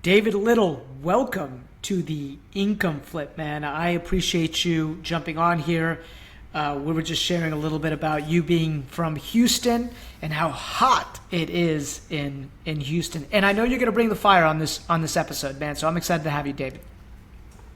David Little, welcome to the Income Flip, man. I appreciate you jumping on here. We were just sharing a little bit about you being from Houston and how hot it is in Houston. And I know you're going to bring the fire on this episode, man. So I'm excited to have you, David.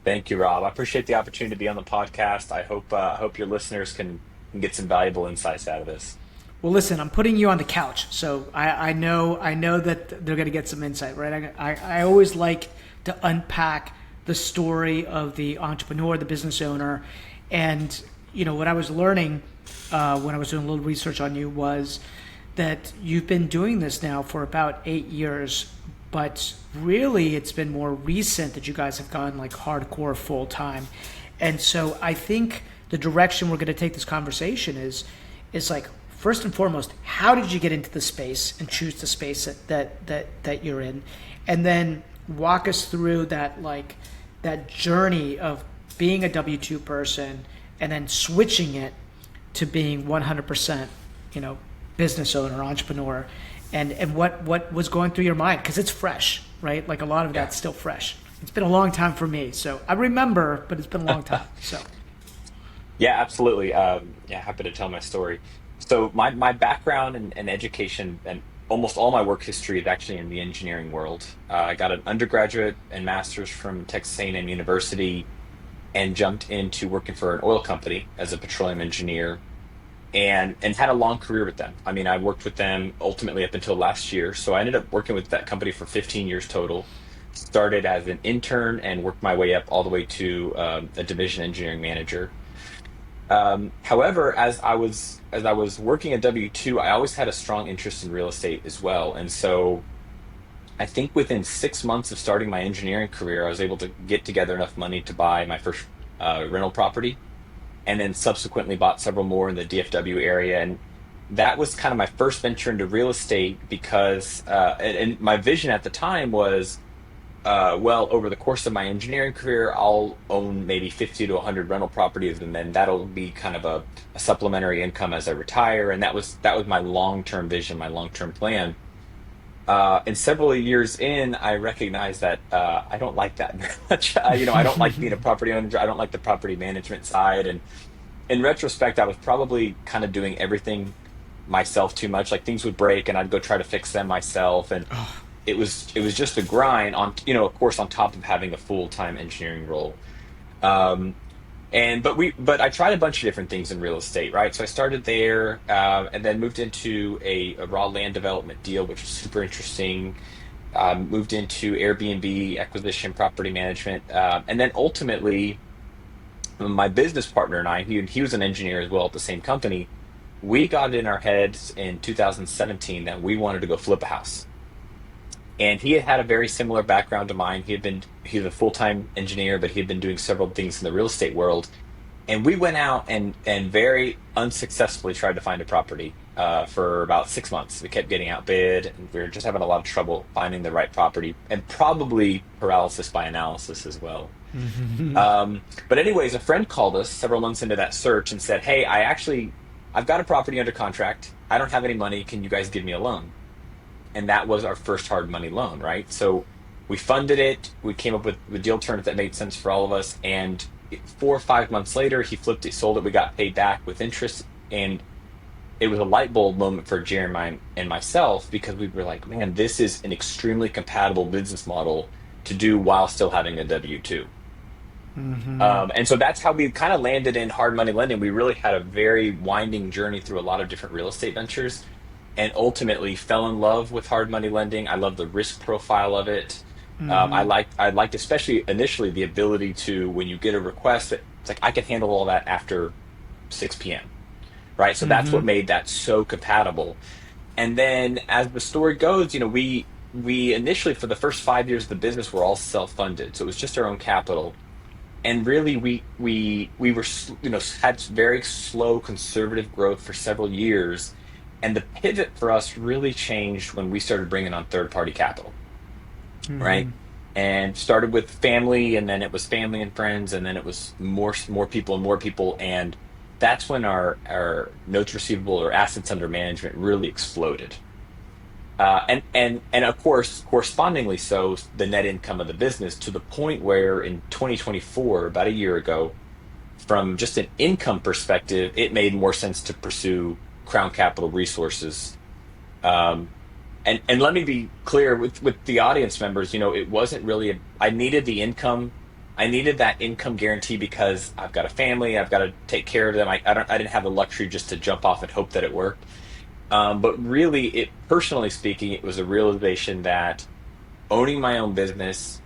Thank you, Rob. I appreciate the opportunity to be on the podcast. I hope your listeners can get some valuable insights out of this. Well, listen, I'm putting you on the couch, so I know that they're going to get some insight, right? I always like to unpack the story of the entrepreneur, the business owner, and what I was learning when I was doing a little research on you was that you've been doing this now for about 8 years, but really it's been more recent that you guys have gone like hardcore full time, and so I think the direction we're going to take this conversation is like first and foremost, how did you get into the space and choose the space that you're in? And then walk us through that journey of being a W-2 person and then switching it to being 100%, business owner, entrepreneur, and what was going through your mind? Because it's fresh, right? Like a lot of Yeah. that's still fresh. It's been a long time for me. So I remember, but it's been a long time. So Yeah, absolutely. Yeah, happy to tell my story. So my background and education and almost all my work history is actually in the engineering world. I got an undergraduate and master's from Texas A&M University and jumped into working for an oil company as a petroleum engineer and had a long career with them. I mean, I worked with them ultimately up until last year. So I ended up working with that company for 15 years total. Started as an intern and worked my way up all the way to a division engineering manager. However, as I was working at W-2, I always had a strong interest in real estate as well. And so I think within 6 months of starting my engineering career, I was able to get together enough money to buy my first rental property, and then subsequently bought several more in the DFW area. And that was kind of my first venture into real estate because, and my vision at the time was, well, over the course of my engineering career, I'll own maybe 50 to 100 rental properties, and then that'll be kind of a supplementary income as I retire. And that was my long-term vision, my long-term plan. And several years in, I recognized that I don't like that very much. I don't like being a property owner. I don't like the property management side. And in retrospect, I was probably kind of doing everything myself too much. Like things would break, and I'd go try to fix them myself. And it was just a grind on, of course, on top of having a full-time engineering role. Um, but I tried a bunch of different things in real estate, right? So I started there, and then moved into a raw land development deal, which was super interesting. Moved into Airbnb acquisition, property management, and then ultimately, my business partner and I, he was an engineer as well at the same company. We got it in our heads in 2017 that we wanted to go flip a house. And he had had a very similar background to mine. He's a full-time engineer, but he had been doing several things in the real estate world. And we went out and very unsuccessfully tried to find a property for about 6 months. We kept getting outbid, and we were just having a lot of trouble finding the right property, and probably paralysis by analysis as well. But anyways, a friend called us several months into that search and said, "Hey, I've got a property under contract. I don't have any money. Can you guys give me a loan?" And that was our first hard money loan, right? So we funded it. We came up with deal terms that made sense for all of us. And 4 or 5 months later, he flipped it, sold it. We got paid back with interest. And it was a light bulb moment for Jeremiah and myself because we were like, man, this is an extremely compatible business model to do while still having a W-2. And so that's how we kind of landed in hard money lending. We really had a very winding journey through a lot of different real estate ventures and ultimately fell in love with hard money lending. I love the risk profile of it. I liked especially initially the ability to, when you get a request, it's like I can handle all that after 6 p.m. Right? So that's what made that so compatible. And then as the story goes, we initially for the first 5 years of the business were all self-funded. So it was just our own capital. And really we were had very slow conservative growth for several years. And the pivot for us really changed when we started bringing on third party capital, right? And started with family, and then it was family and friends, and then it was more people and more people. And that's when our notes receivable or assets under management really exploded. And of course, correspondingly so, the net income of the business to the point where in 2024, about a year ago, from just an income perspective, it made more sense to pursue Crown Capital Resources. Um, and let me be clear with the audience members, it wasn't really I needed the income. I needed that income guarantee because I've got a family, I've got to take care of them. I didn't have the luxury just to jump off and hope that it worked. But really, personally speaking, it was a realization that owning my own business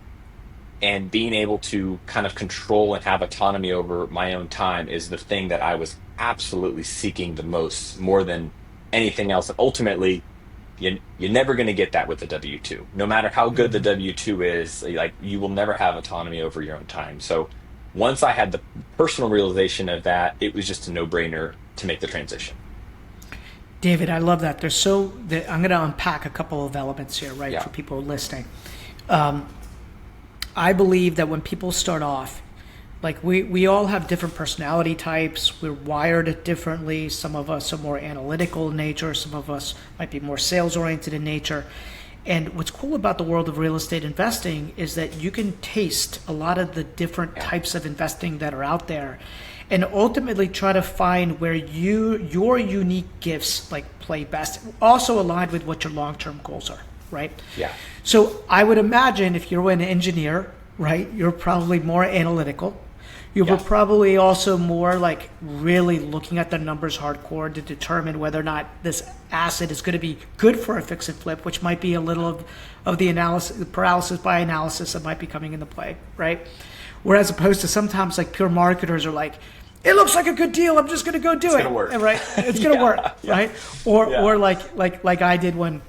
and being able to kind of control and have autonomy over my own time is the thing that I was absolutely seeking the most, more than anything else. And ultimately, you're never going to get that with the W-2. No matter how good the Mhm. W-2 is, like you will never have autonomy over your own time. So once I had the personal realization of that, it was just a no-brainer to make the transition. David, I love that. I'm going to unpack a couple of elements here, right, Yeah. for people listening. Um, I believe that when people start off, like we all have different personality types. We're wired differently. Some of us are more analytical in nature. Some of us might be more sales oriented in nature. And what's cool about the world of real estate investing is that you can taste a lot of the different Yeah. types of investing that are out there and ultimately try to find where your unique gifts like play best, also aligned with what your long-term goals are, right? Yeah. So I would imagine if you're an engineer, right, you're probably more analytical. You were Yeah. probably also more like really looking at the numbers hardcore to determine whether or not this asset is going to be good for a fix and flip, which might be a little of the analysis, paralysis by analysis that might be coming into play, right? Whereas opposed to sometimes like pure marketers are like, it looks like a good deal, I'm just going to go do It's it, gonna work. right? It's going to work, Yeah. Yeah. right? Or Yeah. or like I did when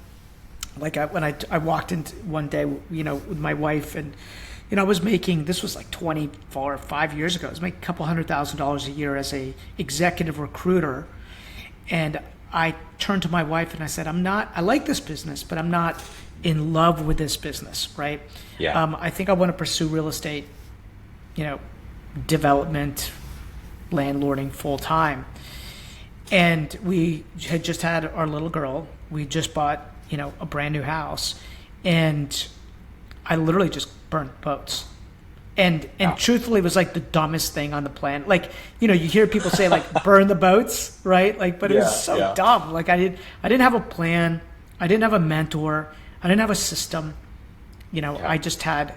I walked in one day, with my wife, and I was making, this was like 24 or 5 years ago. I was making a couple $100,000 a year as a executive recruiter, and I turned to my wife and I said, I like this business, but I'm not in love with this business, right? Yeah. I think I want to pursue real estate, you know, development, landlording full time. And we had just had our little girl. We just bought, a brand new house, and I literally just burnt boats. And Yeah. truthfully, it was like the dumbest thing on the planet. Like, you hear people say like burn the boats, right? Like, but it Yeah. was so Yeah. dumb. Like I didn't have a plan. I didn't have a mentor. I didn't have a system. Yeah. I just had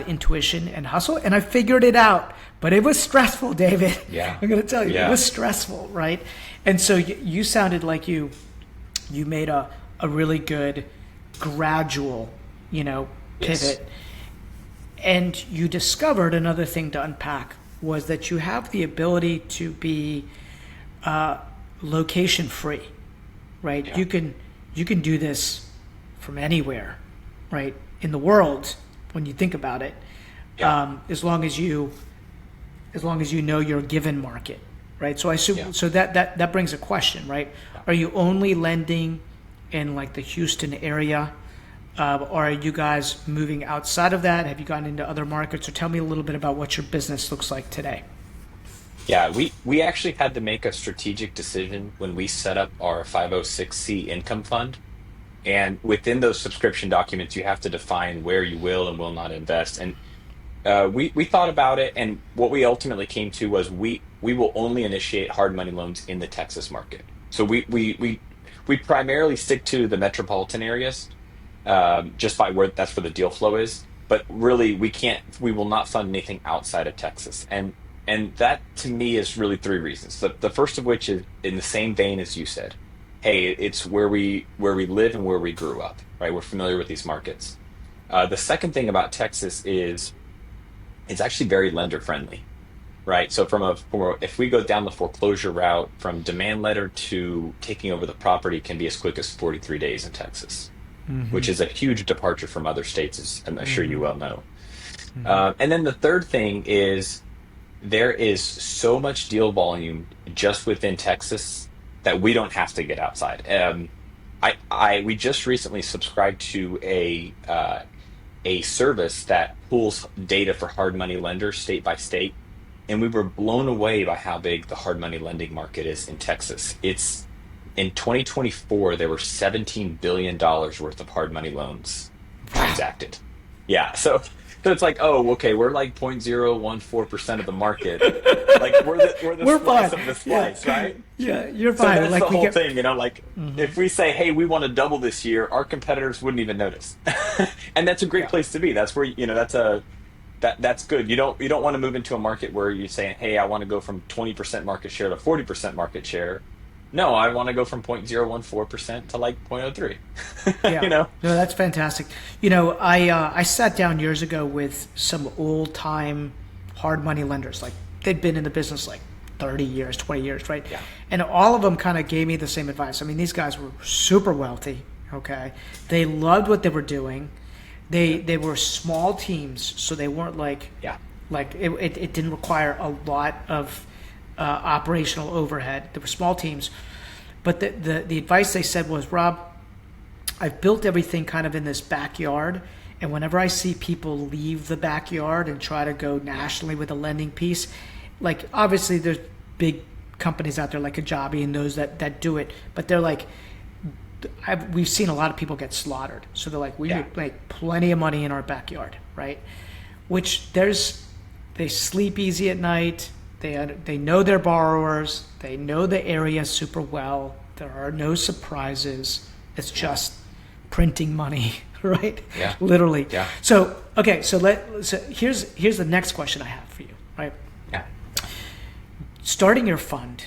intuition and hustle, and I figured it out. But it was stressful, David. Yeah. I'm going to tell you, it Yeah. was stressful, right? And so you sounded like you made a really good gradual, Yes. pivot. And you discovered another thing to unpack was that you have the ability to be location free, right? Yeah. You can do this from anywhere, right, in the world when you think about it, Yeah. as long as you know your given market, right? So I Yeah. assume so that brings a question, right? Are you only lending in like the Houston area? Or are you guys moving outside of that? Have you gone into other markets? Or tell me a little bit about what your business looks like today. Yeah, we actually had to make a strategic decision when we set up our 506c income fund. And within those subscription documents, you have to define where you will and will not invest. And we thought about it, and what we ultimately came to was we will only initiate hard money loans in the Texas market. So we primarily stick to the metropolitan areas, just by where that's where the deal flow is. But really, we will not fund anything outside of Texas. And that to me is really three reasons. The first of which is in the same vein as you said. Hey, it's where we live and where we grew up, right? We're familiar with these markets. The second thing about Texas is it's actually very lender friendly, right? So if we go down the foreclosure route, from demand letter to taking over the property can be as quick as 43 days in Texas, which is a huge departure from other states, as I'm sure you well know. And then the third thing is there is so much deal volume just within Texas that we don't have to get outside. We just recently subscribed to a service that pulls data for hard money lenders state by state, and we were blown away by how big the hard money lending market is in Texas. It's In 2024, there were $17 billion worth of hard money loans Wow. transacted. Yeah. So it's like, oh, okay, we're like 0.014% of the market. Like we're the We're slice fine. of the Yeah. slice, right? Yeah, you're So fine. that's the Like we whole get. thing, like if we say, hey, we want to double this year, our competitors wouldn't even notice. And that's a great Yeah. place to be. That's where, that's good. You don't want to move into a market where you're saying, hey, I want to go from 20% market share to 40% market share. No, I want to go from 0.014% to like 0.03. Yeah. No, that's fantastic. I sat down years ago with some old time hard money lenders. Like they'd been in the business like 30 years, 20 years, right? Yeah. And all of them kind of gave me the same advice. I mean, these guys were super wealthy. Okay. They loved what they were doing. They were small teams, so they weren't Yeah. like it didn't require a lot of operational overhead. There were small teams, but the advice they said was, Rob, I've built everything kind of in this backyard, and whenever I see people leave the backyard and try to go nationally with a lending piece, like obviously there's big companies out there like Kajabi and those that do it, but they're like we've seen a lot of people get slaughtered. So they're like, we Yeah. make plenty of money in our backyard, right? Which they sleep easy at night. They know their borrowers. They know the area super well. There are no surprises. It's Yeah. just printing money, right? Yeah. Literally. Yeah. So okay, so here's the next question I have for you, right? Yeah. Starting your fund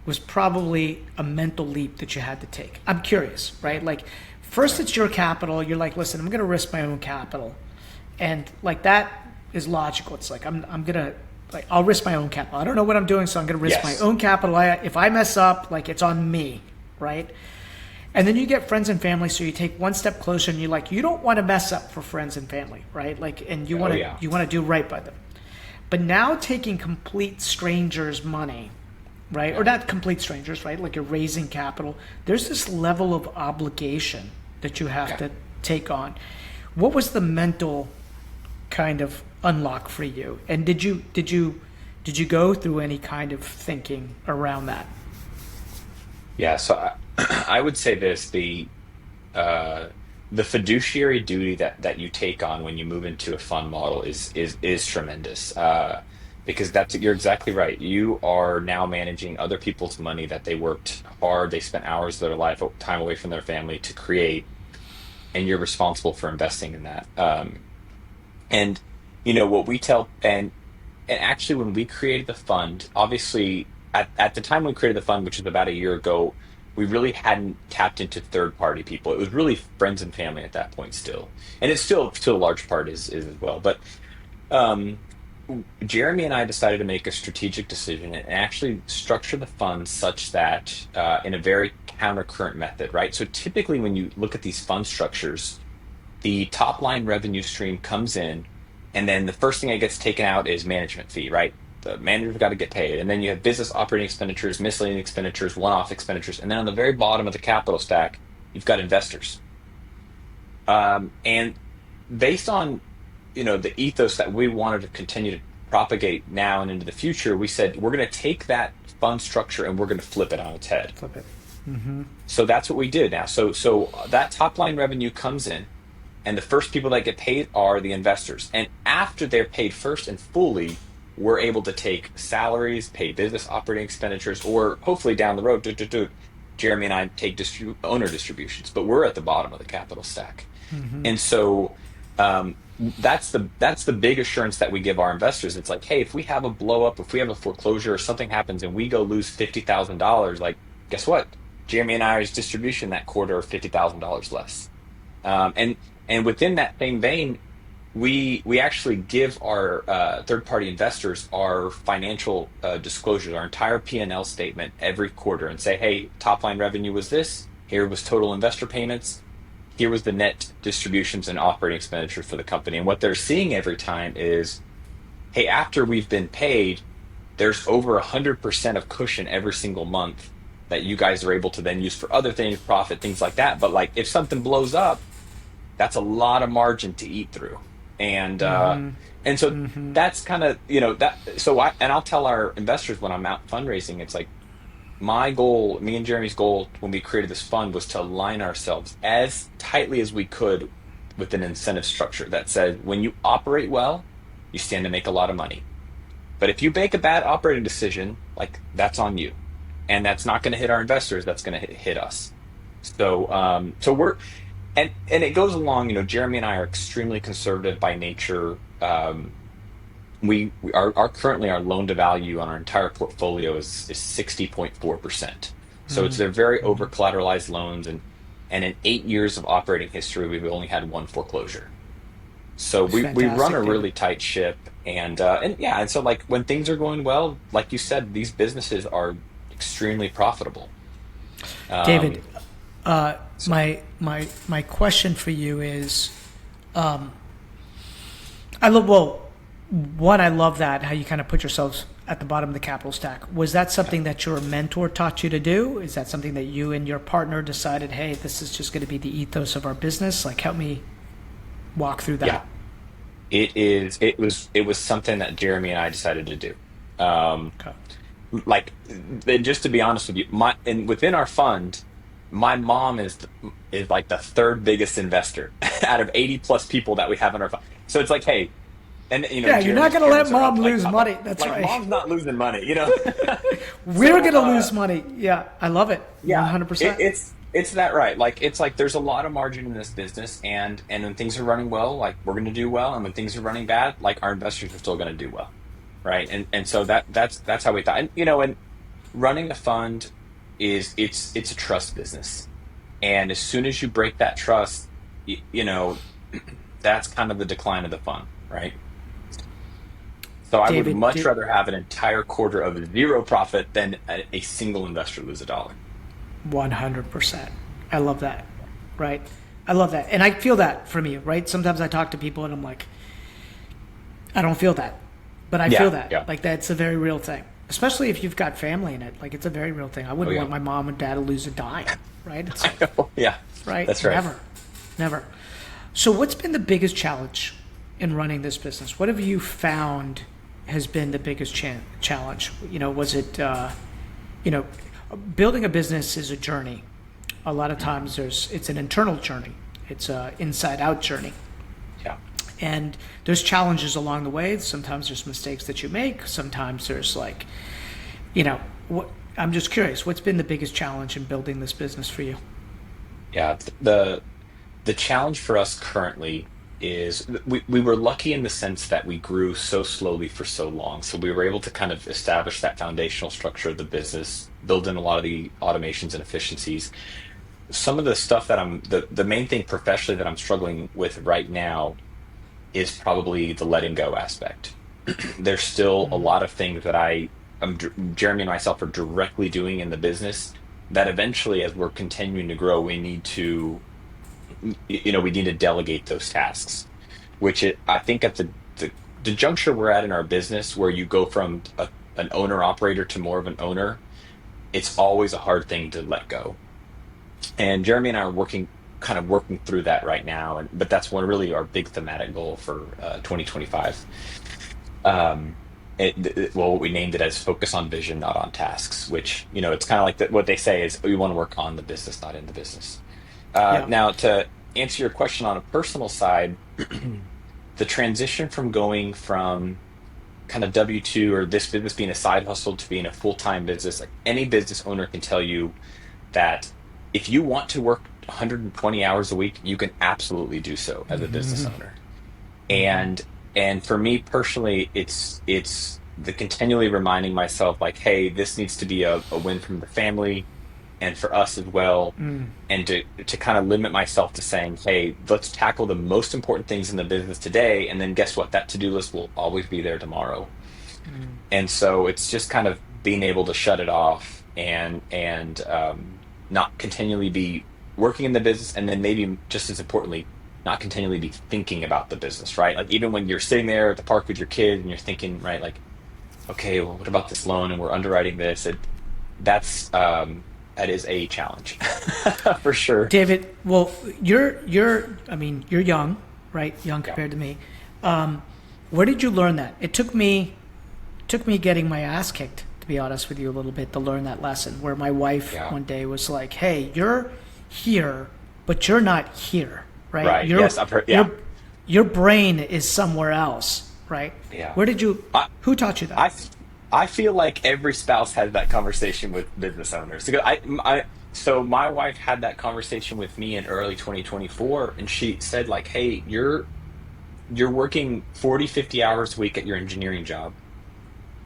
was probably a mental leap that you had to take. I'm curious, right? Like, first it's your capital. You're like, listen, I'm going to risk my own capital, and like that is logical. It's like I'm gonna like I'll risk my own capital. I don't know what I'm doing, so I'm going to risk my Yes. own capital. If I mess up, like it's on me, right? And then you get friends and family, so you take one step closer, and you don't want to mess up for friends and family, right? Like, and Oh yeah. you want to do right by them. But now taking complete strangers' money, right? Or Yeah. not complete strangers, right? Like you're raising capital. There's this level of obligation that you have Yeah. to take on. What was the mental kind of unlock for you? And did you go through any kind of thinking around that? Yeah. So I would say this, uh, the fiduciary duty that you take on when you move into a fund model is tremendous. Because you're exactly right. You are now managing other people's money that they worked hard, they spent hours of their life, time away from their family to create, and you're responsible for investing in that. And what we tell, and actually when we created the fund, obviously at the time we created the fund, which is about a year ago, we really hadn't tapped into third party people. It was really friends and family at that point still, and it's still to a large part is as well. But um, Jeremy and I decided to make a strategic decision and actually structure the fund such that in a very countercurrent method, right? So typically when you look at these fund structures, the top line revenue stream comes in, and then the first thing that gets taken out is management fee, right? The manager's got to get paid. And then you have business operating expenditures, miscellaneous expenditures, one-off expenditures. And then on the very bottom of the capital stack, you've got investors. And based on, the ethos that we wanted to continue to propagate now and into the future, we said we're going to take that fund structure and we're going to flip it on its head. Flip it. So that's what we did now. So that top line revenue comes in, and the first people that get paid are the investors. And after they're paid first and fully, we're able to take salaries, pay business operating expenditures, or hopefully down the road, Jeremy and I take owner distributions. But we're at the bottom of the capital stack, and so that's the big assurance that we give our investors. It's like, hey, if we have a blow up, if we have a foreclosure, or something happens, and we go lose $50,000, like guess what? Jeremy and I's distribution that quarter are $50,000 less. And within that same vein, we actually give our third party investors our financial disclosures, our entire P&L statement every quarter, and say, hey, top line revenue was this. Here was total investor payments. Here was the net distributions and operating expenditures for the company. And what they're seeing every time is, hey, after we've been paid, there's over 100% of cushion every single month that you guys are able to then use for other things, profit, things like that. But like if something blows up, that's a lot of margin to eat through. And so that's kind of, that. So I'll tell our investors when I'm out fundraising, it's like, my goal, me and Jeremy's goal when we created this fund was to align ourselves as tightly as we could with an incentive structure that said when you operate well, you stand to make a lot of money. But if you make a bad operating decision, like that's on you. And that's not going to hit our investors, that's going to hit us. So we're and it goes along, Jeremy and I are extremely conservative by nature. We are currently our loan to value on our entire portfolio is 60.4%. So it's they're very over collateralized loans, and in 8 years of operating history, we've only had one foreclosure. So we run a Fantastic, David. really tight ship, and yeah, and so like when things are going well, like you said, these businesses are extremely profitable. David, Um, uh, so my question for you is, um, I love well, one, I love that how you kind of put yourselves at the bottom of the capital stack. Was that yeah, something that your mentor taught you to do? Is that something that you and your partner decided, hey, this is just going to be the ethos of our business? Like, help me walk through yeah, that. it was something that Jeremy and I decided to do. Um, Okay. like just to be honest with you, my and within our fund, my mom is like the third biggest investor out of 80 plus people that we have in our fund. So it's like, hey, and Yeah, you're not Jeremy's going to let parents are mom up like lose money. That's like right. mom's not losing money. We're So going to lose money. Yeah, I love it. yeah, 100%. it's that right. Like it's like there's a lot of margin in this business, and when things are running well, like we're going to do well, and when things are running bad, like our investors are still going to do well, right? And so that's how we thought. And running a fund it's a trust business, and as soon as you break that trust, you know that's kind of the decline of the fund, right? So I would David, much rather have an entire quarter of zero profit than a single investor lose a dollar. 100%. I love that. Right. I love that. And I feel that from you, right? Sometimes I talk to people and I'm like, I don't feel that, but I feel Yeah, that. yeah. Like that's a very real thing, especially if you've got family in it. Like it's a very real thing. I Oh wouldn't yeah. want my mom and dad to lose a dime, right? It's I like, know. Yeah. right? That's right. Never, never. So what's been the biggest challenge in running this business? What have you found has been the biggest challenge? Was it, you know, building a business is a journey. A lot of Mhm. times it's an internal journey. It's a inside out journey. Yeah. And there's challenges along the way. Sometimes there's mistakes that you make. Sometimes there's like, you know, what I'm just curious, what's been the biggest challenge in building this business for you? Yeah. The challenge for us currently is we were lucky in the sense that we grew so slowly for so long. So we were able to kind of establish that foundational structure of the business, build in a lot of the automations and efficiencies. Some of the stuff that the main thing professionally that I'm struggling with right now is probably the letting go aspect. There's still a lot of things that Jeremy and myself are directly doing in the business that eventually, as we're continuing to grow, we need to, we need to delegate those tasks. I think at the juncture we're at in our business, where you go from an owner operator to more of an owner, it's always a hard thing to let go. And Jeremy and I are kind of working through that right now. But that's one really our big thematic goal for 2025. Um, well, what we named it as focus on vision, not on tasks, which, it's kind of like what they say is we want to work on the business, not in the business. Yeah. Now, to answer your question on a personal side, the transition from going from kind of W-2 or this business being a side hustle to being a full-time business, like any business owner can tell you that if you want to work 120 hours a week, you can absolutely do so as a business owner. And and for me personally, it's the continually reminding myself like, hey, this needs to be a win from the family and for us as well. And to kind of limit myself to saying, hey, let's tackle the most important things in the business today, and then guess what? That to-do list will always be there tomorrow. And so it's just kind of being able to shut it off and not continually be working in the business, and then maybe just as importantly, not continually be thinking about the business, right? Like even when you're sitting there at the park with your kid and you're thinking, right, like, okay, well, what about this loan? And we're underwriting this. That's that is a challenge for sure. David, well, I mean, you're young, right? Young Yeah. compared to me. Where did you learn that? It took me getting my ass kicked be honest with you, a little bit to learn that lesson. Where my wife Yeah. one day was like, "Hey, you're here, but you're not here, right? Right. Yes, I've heard. Yeah. Your brain is somewhere else, right? Yeah. Where did you? I, Who taught you that? I, I feel like every spouse has that conversation with business owners. Because so my wife had that conversation with me in early 2024, and she said like, "Hey, you're working 40, 50 hours a week at your engineering job.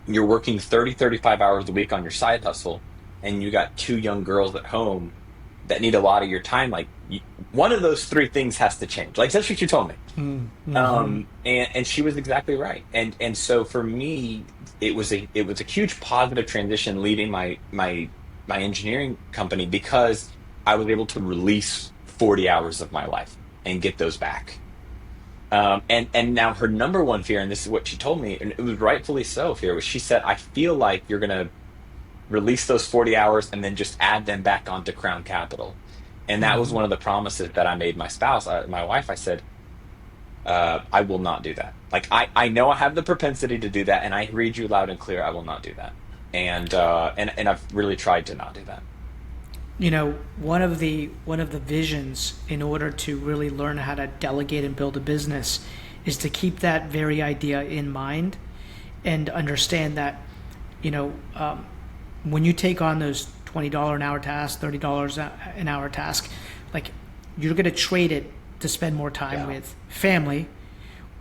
You're working 30, 35 hours a week on your side hustle, and you got two young girls at home that need a lot of your time. Like, one of those three things has to change." Like, that's what you told me. Mm-hmm. And she was exactly right. And so for me, it was a huge positive transition leaving my engineering company, because I was able to release 40 hours of my life and get those back. And now her number one fear, and this is what she told me, and it was rightfully so, fear was, she said, "I feel like you're gonna release those 40 hours and then just add them back onto Crown Capital." And that was Mm-hmm. one of the promises that I made my spouse, my wife. I said, I will not do that. Like, I know I have the propensity to do that, and I read you loud and clear, I will not do that. And I've really tried to not do that. One of the visions in order to really learn how to delegate and build a business is to keep that very idea in mind and understand that, you know, when you take on those $20 an hour tasks, $30 an hour task, like, you're going to trade it to spend more time Yeah. with family,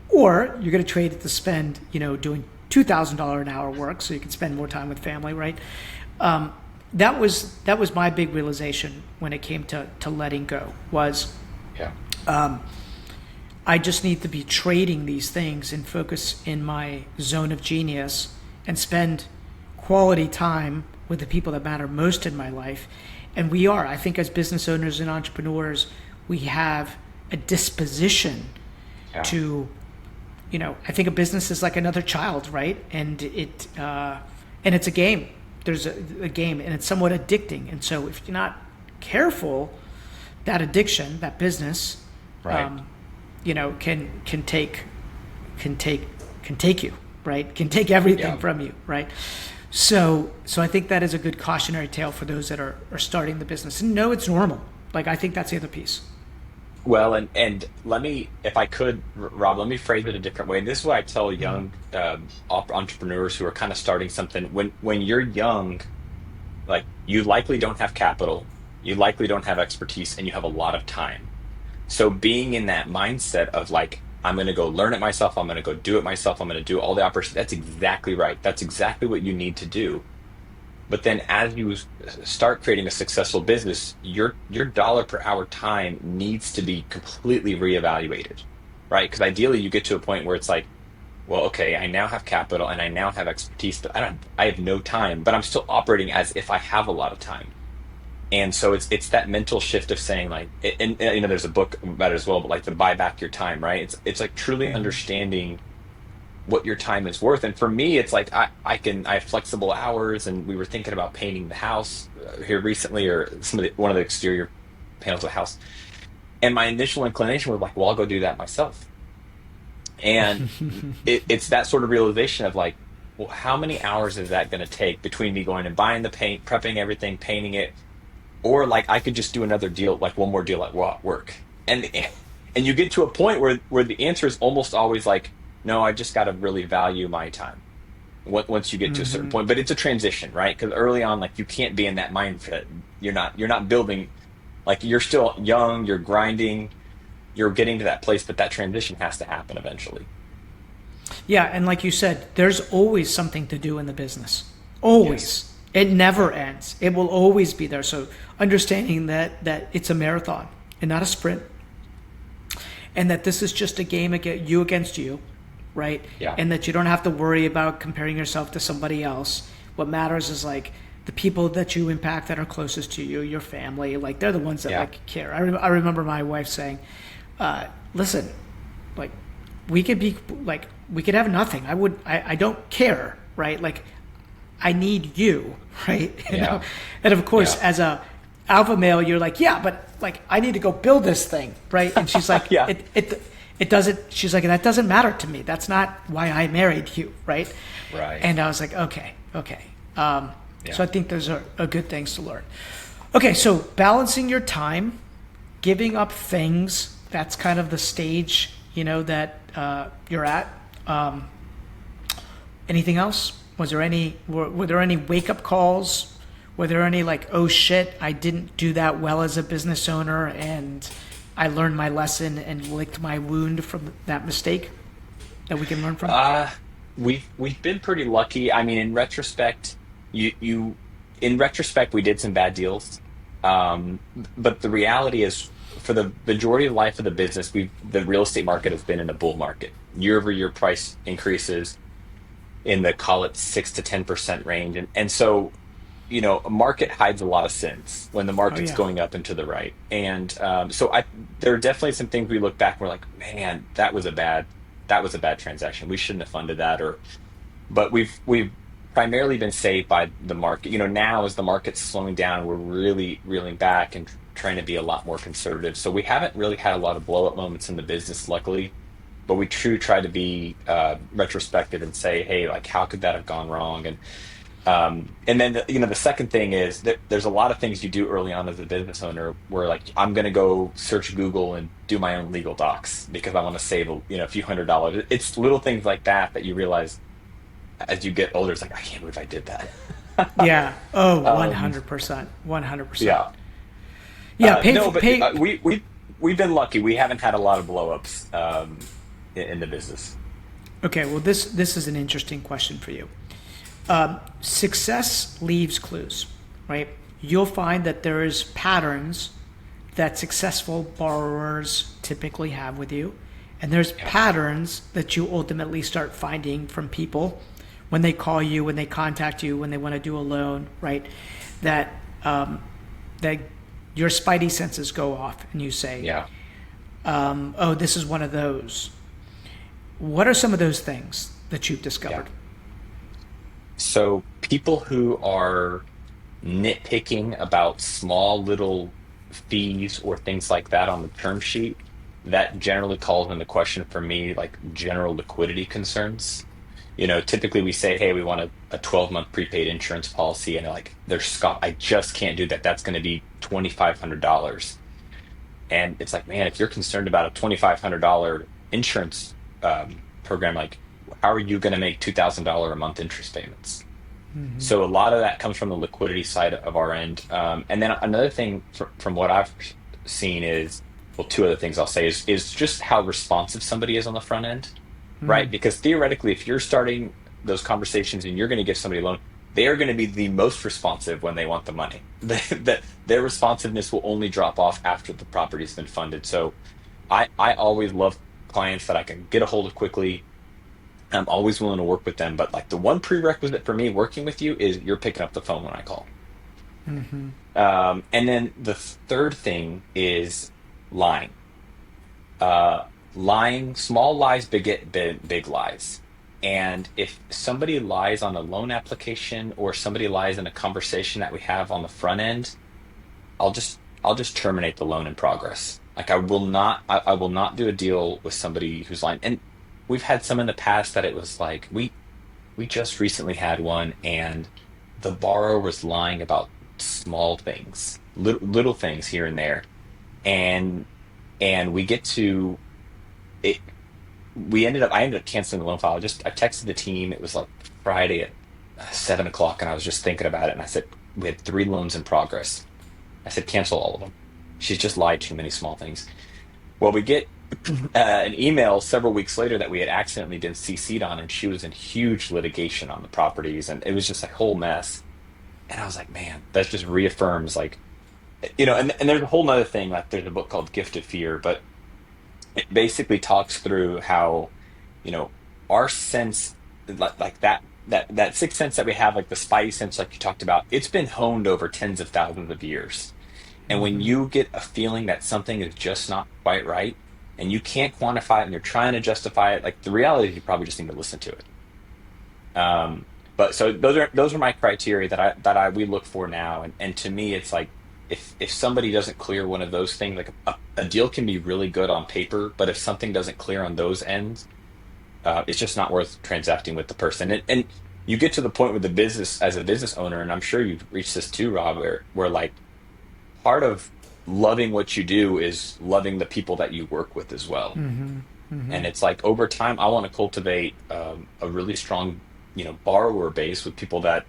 or you're going to trade it to spend, doing $2,000 an hour work so you can spend more time with family, right? That was my big realization when it came to letting go, was Yeah. I just need to be trading these things and focus in my zone of genius and spend quality time with the people that matter most in my life. And I think, as business owners and entrepreneurs, we have a disposition Yeah. to, I think a business is like another child, right? And it's a game. There's a game, and it's somewhat addicting. And so if you're not careful, that addiction, that business, Right. can take you, right? Can take everything Yeah. from you, right? So I think that is a good cautionary tale for those that are starting the business. And no, it's normal. Like, I think that's the other piece. Well, and let me, if I could, Rob, let me phrase it a different way. And this is what I tell Mhm. young entrepreneurs who are kind of starting something. When you're young, like, you likely don't have capital, you likely don't have expertise, and you have a lot of time. So being in that mindset of like, I'm going to go learn it myself, I'm going to go do it myself, I'm going to do all the operations. That's exactly right. That's exactly what you need to do. But then as you start creating a successful business, your dollar per hour time needs to be completely reevaluated, right? Because ideally you get to a point where it's like, well, okay, I now have capital and I now have expertise, but I have no time, but I'm still operating as if I have a lot of time. And so it's that mental shift of saying like, and there's a book about it as well, but like, the buy back your time, right? It's like truly Mhm. understanding what your time is worth. And for me, it's like, I have flexible hours, and we were thinking about painting the house here recently, or one of the exterior panels of the house. And my initial inclination was like, well, I'll go do that myself. And it's that sort of realization of like, well, how many hours is that going to take between me going and buying the paint, prepping everything, painting it, or like, I could just do another deal, like one more deal at work. And you get to a point where the answer is almost always like, no, I just got to really value my time once you get to a certain Mhm. point. But it's a transition, right? Because early on, like, you can't be in that mindset. You're not building, like, you're still young, you're grinding, you're getting to that place, but that transition has to happen eventually. Yeah, and like you said, there's always something to do in the business. Yes. Always. It never ends. It will always be there. So understanding that it's a marathon and not a sprint, and that this is just a game against you, right? Yeah. And that you don't have to worry about comparing yourself to somebody else. What matters is like the people that you impact that are closest to you, your family, like, they're the ones that Yeah. like care. I remember my wife saying, listen, like, we could have nothing. I don't care, right? Like, I need you, right? Yeah. And of course, Yeah. as a alpha male, you're like, yeah, but like, I need to go build this thing, right? And she's like, Yeah. it doesn't. She's like, that doesn't matter to me. That's not why I married you, right? Right. And I was like, okay. So Yeah. I think those are good things to learn. Okay, so balancing your time, giving up things, that's kind of the stage, that you're at. Um, Anything else? Were there any wake up calls? Were there any like, oh shit, I didn't do that well as a business owner and I learned my lesson and licked my wound from that mistake that we can learn from? Uh, we've been pretty lucky. I mean, in retrospect, you in retrospect we did some bad deals. But the reality is for the majority of life of the business, the real estate market has been in a bull market. Year over year price increases in the call it 6 to 10% range. And so, a market hides a lot of sins when the Oh market's yeah. going up and to the right. And so there are definitely some things we look back and we're like, man, that was a bad transaction. We shouldn't have funded that. But we've primarily been saved by the market. Now as the market's slowing down, we're really reeling back and trying to be a lot more conservative. So we haven't really had a lot of blow up moments in the business, luckily. But we try to be retrospective and say, hey, like how could that have gone wrong? And then the second thing is that there's a lot of things you do early on as a business owner where like I'm going to go search Google and do my own legal docs because I want to save a few $100s. It's little things like that you realize as you get older. It's like I can't believe I did that. Yeah. Oh, Um, 100%. 100%. yeah. Yeah. No, but Pay. we've been lucky. We haven't had a lot of blowups in the business. Okay. Well, this is an interesting question for you. Success leaves clues, right? You'll find that there is patterns that successful borrowers typically have with you, and there's Yeah. patterns that you ultimately start finding from people when they call you, when they contact you, when they want to do a loan, right? That that your spidey senses go off, and you say, Yeah. "Oh, this is one of those." What are some of those things that you've Yeah. discovered? So people who are nitpicking about small little fees or things like that on the term sheet, that generally calls into question for me like general liquidity concerns. Typically we say, hey, we want a 12-month prepaid insurance policy, and they're Scott, I just can't do that. That's going to be $2,500. And it's like, man, if you're concerned about a $2,500 insurance program, like how are you going to make $2,000 a month interest payments? So a lot of that comes from the liquidity side of our end. And then another thing from what I've seen is, well, two other things I'll say is just how responsive somebody is on the front end, right? Because theoretically, if you're starting those conversations and you're going to give somebody a loan, they are going to be the most responsive when they want the money. That their responsiveness will only drop off after the property's been funded. So I always love clients that I can get a hold of quickly. I'm always willing to work with them, but like the one prerequisite for me working with you is you're picking up the phone when I call. And then the third thing is lying. Lying, small lies beget big lies. And if somebody lies on a loan application or somebody lies in a conversation that we have on the front end, I'll just terminate the loan in progress. Like I will not do a deal with somebody who's lying. And we've had some in the past that it was like we just recently had one, and the borrower was lying about small things, little things here and there, and we get to it. I ended up canceling the loan file. I texted the team. It was like Friday at 7 o'clock, and I was just thinking about it. And I said we had 3 loans in progress. I said cancel all of them. She's just lied too many small things. Well, we get an email several weeks later that we had accidentally been CC'd on, and she was in huge litigation on the properties, and it was just a whole mess. And I was like, man, that just reaffirms like, and there's a whole nother thing. Like there's a book called Gift of Fear, but it basically talks through how, you know, our sense, like that sixth sense that we have, like the spidey sense, like you talked about, it's been honed over tens of thousands of years. And when you get a feeling that something is just not quite right, and you can't quantify it, and you're trying to justify it, like the reality is you probably just need to listen to it. But so those are my criteria that I we look for now, and to me, it's like if somebody doesn't clear one of those things, like a deal can be really good on paper, but if something doesn't clear on those ends, it's just not worth transacting with the person. And you get to the point with the business as a business owner, and I'm sure you've reached this too, Rob, where like part of loving what you do is loving the people that you work with as well. And it's like over time, I want to cultivate a really strong, borrower base with people that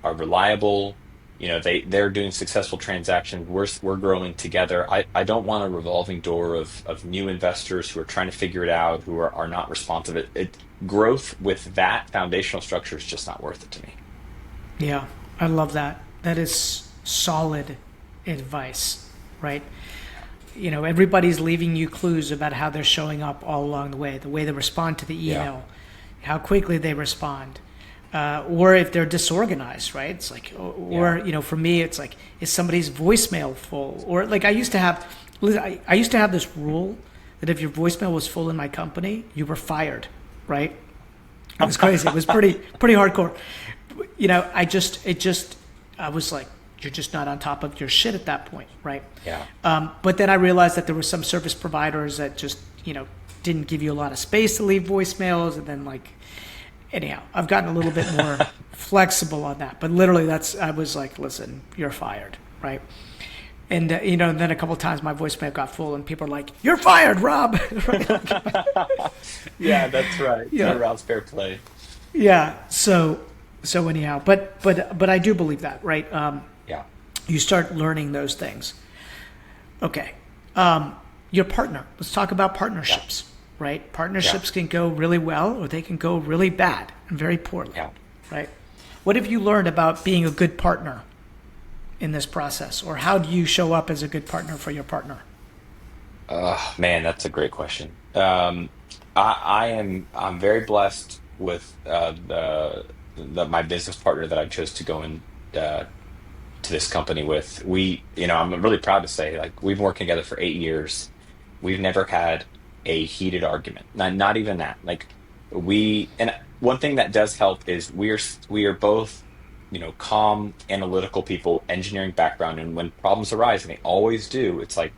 are reliable. They're doing successful transactions. We're growing together. I don't want a revolving door of new investors who are trying to figure it out, who are not responsive. Growth with that foundational structure is just not worth it to me. Yeah, I love that. That is solid advice, right? Everybody's leaving you clues about how they're showing up all along the way they respond to the Yeah. email, how quickly they respond, or if they're disorganized, right? It's like, Yeah. for me, it's like, is somebody's voicemail full? Or like I used to have this rule that if your voicemail was full in my company, you were fired, right? It was crazy. It was pretty hardcore. I was like, you're just not on top of your shit at that point, right? Yeah. But then I realized that there were some service providers that just, didn't give you a lot of space to leave voicemails. And then like, anyhow, I've gotten a little bit more flexible on that. But literally I was like, listen, you're fired, right? And, and then a couple of times my voicemail got full and people are like, you're fired, Rob. Right? Yeah, that's right. Yeah. Rob's fair play. Yeah. So anyhow, but I do believe that, right? Yeah. You start learning those things. Okay. Your partner. Let's talk about Yeah. partnerships, right? Yeah. Partnerships can go really well or they can go really bad and very poorly, Yeah. right? What have you learned about being a good partner in this process? Or how do you show up as a good partner for your partner? Man, that's a great question. I'm very blessed with my business partner that I chose to go in to this company with. I'm really proud to say, like, we've been working together for 8 years. We've never had a heated argument. Not even that. Like, and one thing that does help is we are both, calm, analytical people, engineering background, and when problems arise, and they always do, it's like,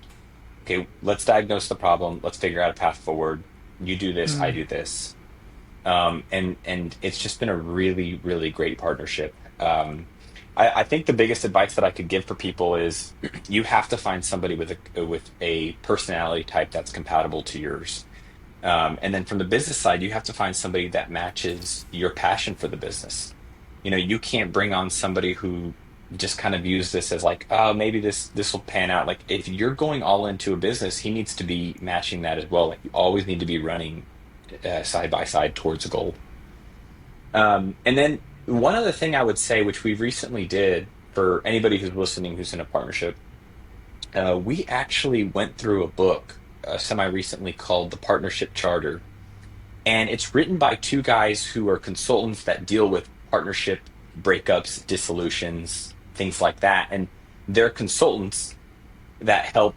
okay, let's diagnose the problem. Let's figure out a path forward. You do this, I do this. And it's just been a really, really great partnership. I think the biggest advice that I could give for people is you have to find somebody with a personality type that's compatible to yours. And then from the business side, you have to find somebody that matches your passion for the business. You can't bring on somebody who just kind of views this as like, oh, maybe this will pan out. Like, if you're going all into a business, he needs to be matching that as well. Like, you always need to be running side by side towards a goal. And then one other thing I would say, which we recently did for anybody who's listening who's in a partnership, we actually went through a book semi recently called The Partnership Charter. And it's written by two guys who are consultants that deal with partnership breakups, dissolutions, things like that. And they're consultants that help,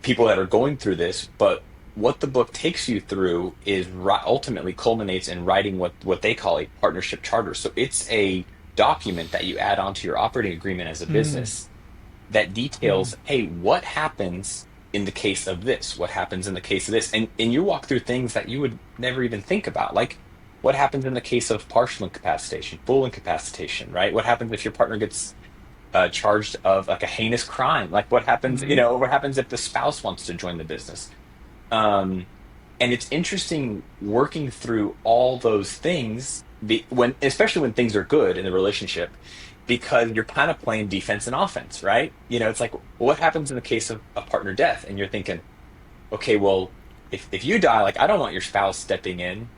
people that are going through this. But what the book takes you through is ultimately culminates in writing what they call a partnership charter. So it's a document that you add onto your operating agreement as a business that details, hey, what happens in the case of this? What happens in the case of this? And you walk through things that you would never even think about, like what happens in the case of partial incapacitation, full incapacitation, right? What happens if your partner gets charged of like a heinous crime? Like what happens, what happens if the spouse wants to join the business? Um, and it's interesting working through all those things especially when things are good in the relationship, because you're kind of playing defense and offense, right? It's like, what happens in the case of a partner death? And you're thinking, okay, well, if you die, like, I don't want your spouse stepping in,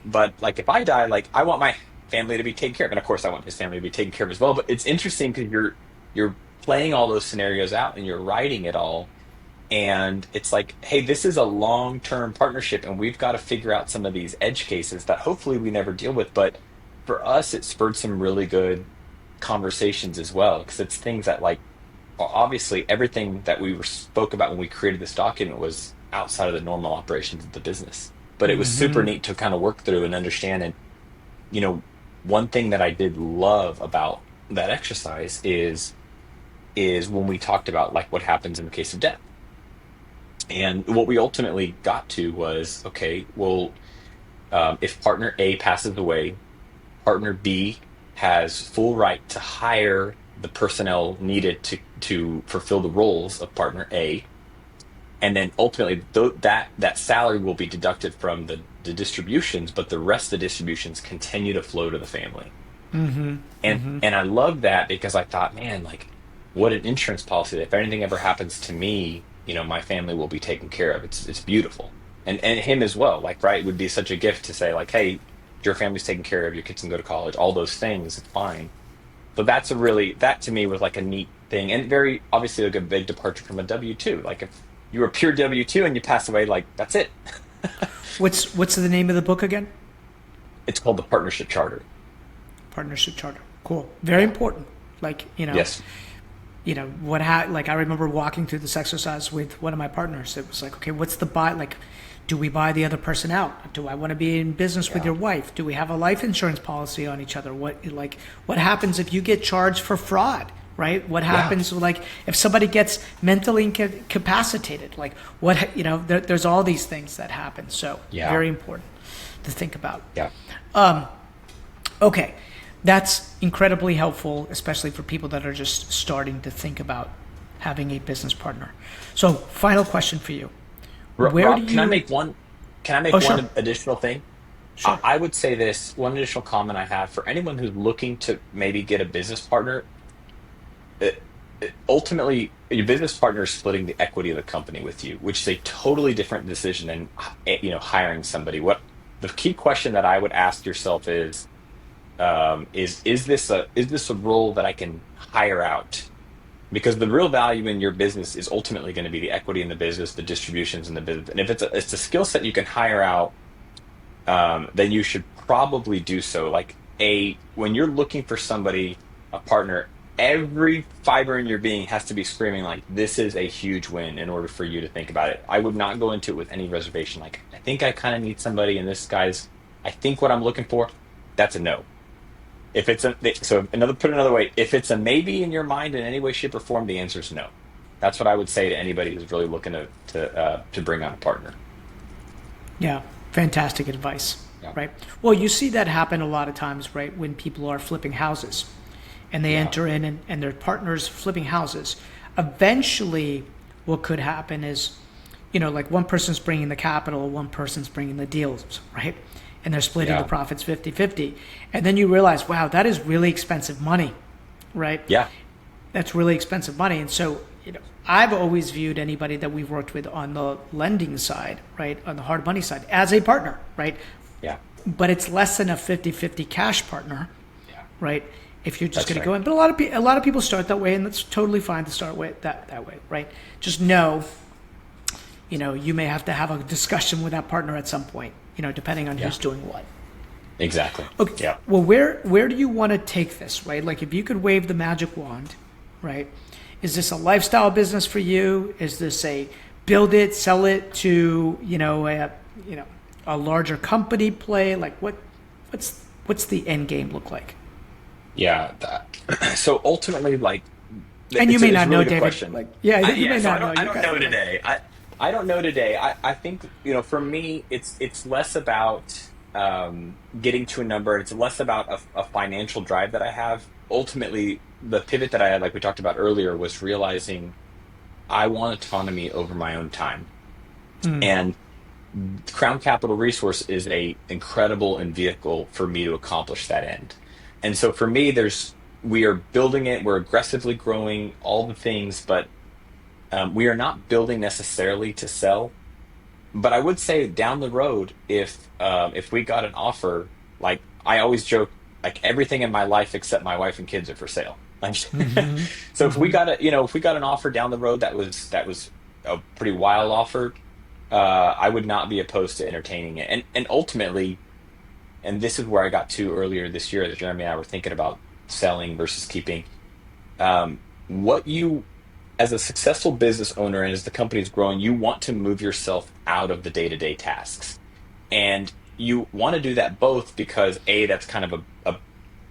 but like, if I die, like, I want my family to be taken care of. And of course, I want his family to be taken care of as well. But it's interesting because you're playing all those scenarios out and you're writing it all. And it's like, hey, this is a long-term partnership, and we've got to figure out some of these edge cases that hopefully we never deal with. But for us, it spurred some really good conversations as well, because it's things that, like, obviously everything that we spoke about when we created this document was outside of the normal operations of the business. But it was super neat to kind of work through and understand. And you know, one thing that I did love about that exercise is when we talked about like what happens in the case of death. And what we ultimately got to was, okay, well, if partner A passes away, partner B has full right to hire the personnel needed to fulfill the roles of partner A, and then ultimately that salary will be deducted from the distributions, but the rest of the distributions continue to flow to the family. Mm-hmm. Mm-hmm. And I love that because I thought, man, like what an insurance policy. If anything ever happens to me, my family will be taken care of. It's beautiful. And him as well. Like, right, it would be such a gift to say, like, hey, your family's taken care of, your kids can go to college, all those things, it's fine. So that to me was like a neat thing and very obviously like a big departure from a W-2. Like if you were pure W-2 and you pass away, like that's it. What's the name of the book again? It's called the partnership charter. Partnership charter. Cool. Very important. Like, Yes. like I remember walking through this exercise with one of my partners. It was like, okay, what's the buy? Like, do we buy the other person out? Do I want to be in business with Yeah. your wife? Do we have a life insurance policy on each other? What happens if you get charged for fraud? Right? What Yeah. happens like if somebody gets mentally incapacitated? Like there's all these things that happen. So Yeah. very important to think about. Yeah. Okay, that's incredibly helpful, especially for people that are just starting to think about having a business partner. So, final question for you: Where Rob, do can I you? make one? Can I make Oh, one sure, additional thing? sure. I would say this one additional comment I have for anyone who's looking to maybe get a business partner. Ultimately, your business partner is splitting the equity of the company with you, which is a totally different decision than hiring somebody. What the key question that I would ask yourself is this a role that I can hire out? Because the real value in your business is ultimately going to be the equity in the business, the distributions in the business. And if it's a skill set you can hire out, then you should probably do so. Like when you're looking for somebody, a partner, every fiber in your being has to be screaming like this is a huge win in order for you to think about it. I would not go into it with any reservation. Like I think I kind of need somebody, and this guy's, I think what I'm looking for, that's a no. If it's a so another put another way, if it's a maybe in your mind in any way, shape, or form, the answer is no. That's what I would say to anybody who's really looking to bring on a partner. Yeah, fantastic advice. Yeah, Right. Well, you see that happen a lot of times, right? When people are flipping houses, and they yeah, enter in and their partners flipping houses. Eventually, what could happen is, like one person's bringing the capital, one person's bringing the deals, right? And they're splitting the yeah, profits 50-50. And then you realize, wow, that is really expensive money, right? yeah, That's really expensive money. And so, I've always viewed anybody that we've worked with on the lending side, right, on the hard money side, as a partner, right? yeah, But it's less than a 50-50 cash partner, yeah. right? If you're just That's going to right. go in, but a lot of people start that way, and that's totally fine to start with that way, right? Just know, you may have to have a discussion with that partner at some point, depending on Yeah, who's doing what. exactly. Okay, Yeah. well, where do you want to take this, right? Like, if you could wave the magic wand, right? Is this a lifestyle business for you? Is this a build it, sell it to a larger company play? Like, what's the end game look like? Yeah. So ultimately, like, And you it's may it's a not know, really good David. question. Like, yeah, you Yeah. may So I not know. don't I You don't got know it. Like, today. I don't know today. I think for me, it's less about getting to a number. It's less about a financial drive that I have. Ultimately, the pivot that I had, like we talked about earlier, was realizing I want autonomy over my own time. And Crown Capital Resource is a incredible and vehicle for me to accomplish that end. And so for me, we are building it, we're aggressively growing all the things, but we are not building necessarily to sell. But I would say down the road, if we got an offer, like I always joke, like everything in my life except my wife and kids are for sale. Like, mm-hmm, so if we mm-hmm. got if we got an offer down the road that was a pretty wild offer, I would not be opposed to entertaining it. And ultimately, and this is where I got to earlier this year that Jeremy and I were thinking about selling versus keeping. What you, as a successful business owner and as the company's growing, you want to move yourself out of the day-to-day tasks. And you want to do that both because A, that's kind of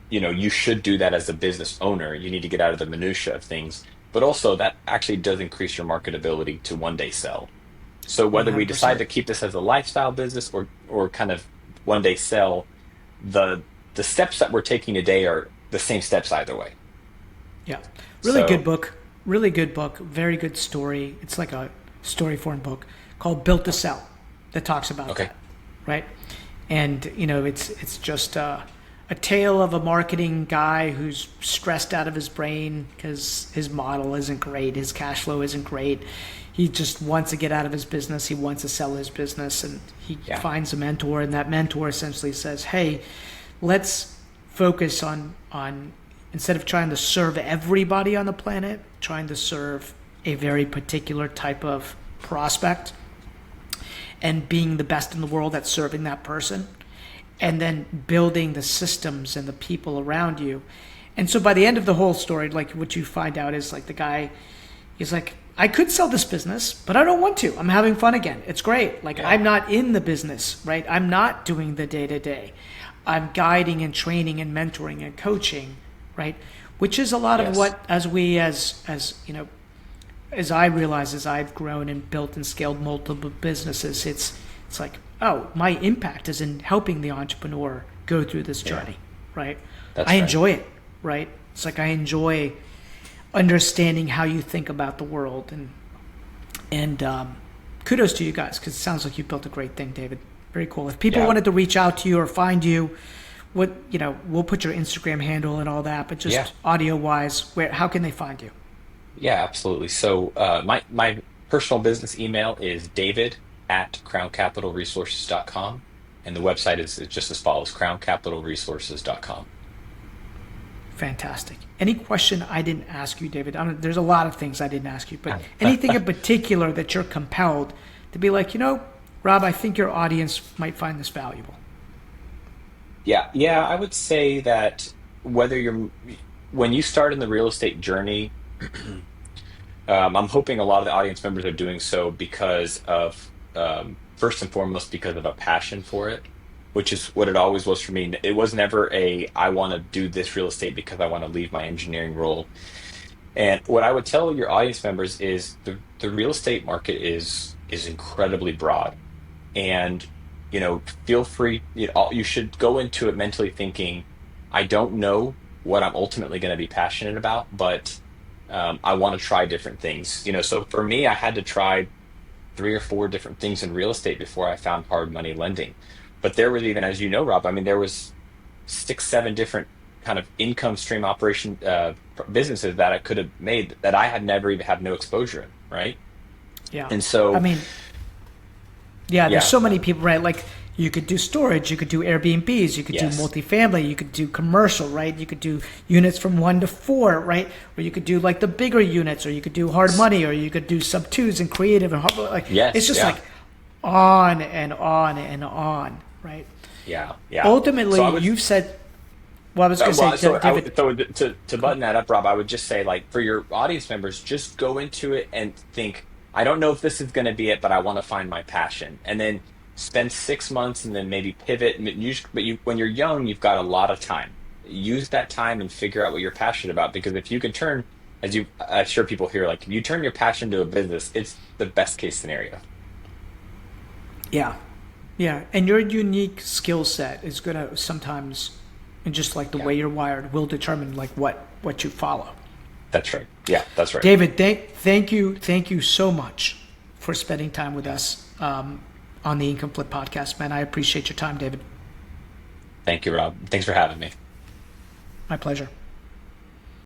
you should do that as a business owner. You need to get out of the minutia of things, but also that actually does increase your marketability to one day sell. So whether we decide 100%. to keep this as a lifestyle business or kind of one day sell, the the steps that we're taking today are the same steps either way. Yeah. Really good So, book. Really good book. Very good story. It's like a story form book called Built to Sell that talks about okay. that, right? And it's just a tale of a marketing guy who's stressed out of his brain because his model isn't great, his cash flow isn't great. He just wants to get out of his business. He wants to sell his business, and he Yeah. finds a mentor, and that mentor essentially says, "Hey, let's focus on instead of trying to serve everybody on the planet, trying to serve a very particular type of prospect and being the best in the world at serving that person, and then building the systems and the people around you." And so by the end of the whole story, like what you find out is like the guy, he's like, "I could sell this business, but I don't want to. I'm having fun again. It's great. Like Yeah. I'm not in the business, right? I'm not doing the day to day. I'm guiding and training and mentoring and coaching, right? Which is a lot of Yes. what, as we, as as I realize, as I've grown and built and scaled multiple businesses, it's like, oh, my impact is in helping the entrepreneur go through this journey, right? That's I right. enjoy it, right? It's like I enjoy understanding how you think about the world, and kudos to you guys, because it sounds like you built a great thing, David. Very cool. If people Yeah. wanted to reach out to you or find you, we'll put your Instagram handle and all that, but just Yeah. audio wise, how can they find you? Yeah, absolutely. So my personal business email is david at crowncapitalresources.com. And the website is just as follows, crowncapitalresources.com. Fantastic. Any question I didn't ask you, David? There's a lot of things I didn't ask you, but anything in particular that you're compelled to be like, Rob, I think your audience might find this valuable. Yeah, I would say that when you start in the real estate journey, I'm hoping a lot of the audience members are doing so because of, first and foremost, because of a passion for it, which is what it always was for me. It was never I want to do this real estate because I want to leave my engineering role. And what I would tell your audience members is the real estate market is incredibly broad. And, feel free, you should go into it mentally thinking, I don't know what I'm ultimately going to be passionate about, but I want to try different things. So for me, I had to try 3 or 4 different things in real estate before I found hard money lending. But there was even, as you know, Rob, I mean, there was 6, 7 different kind of income stream operation businesses that I could have made that I had never even had no exposure in, right? Yeah. And so, I mean, yeah, there's yeah, so many people, right? Like you could do storage, you could do Airbnbs, you could do yes, multifamily, you could do commercial, right? You could do units from 1 to 4, right? Or you could do like the bigger units, or you could do hard money, or you could do sub twos and creative and hard, like it's yes, just yeah, like on and on and on, right? yeah, yeah. So Ultimately, I would. you've said, well, I was going to Well, say, so David, to button that up, Rob, I would just say, like, for your audience members, just go into it and think, I don't know if this is going to be it, but I want to find my passion, and then spend 6 months, and then maybe pivot. When you're young, you've got a lot of time. Use that time and figure out what you're passionate about. Because if you can turn, I'm sure people hear, like, if you turn your passion to a business, it's the best case scenario. yeah, yeah, and your unique skill set is going to sometimes, and just like the Yeah, way you're wired, will determine like what you follow. that's right. Yeah, that's right. David, thank you so much for spending time with us on the Income Flip podcast, man. I appreciate your time, David. Thank you, Rob. Thanks for having me. My pleasure.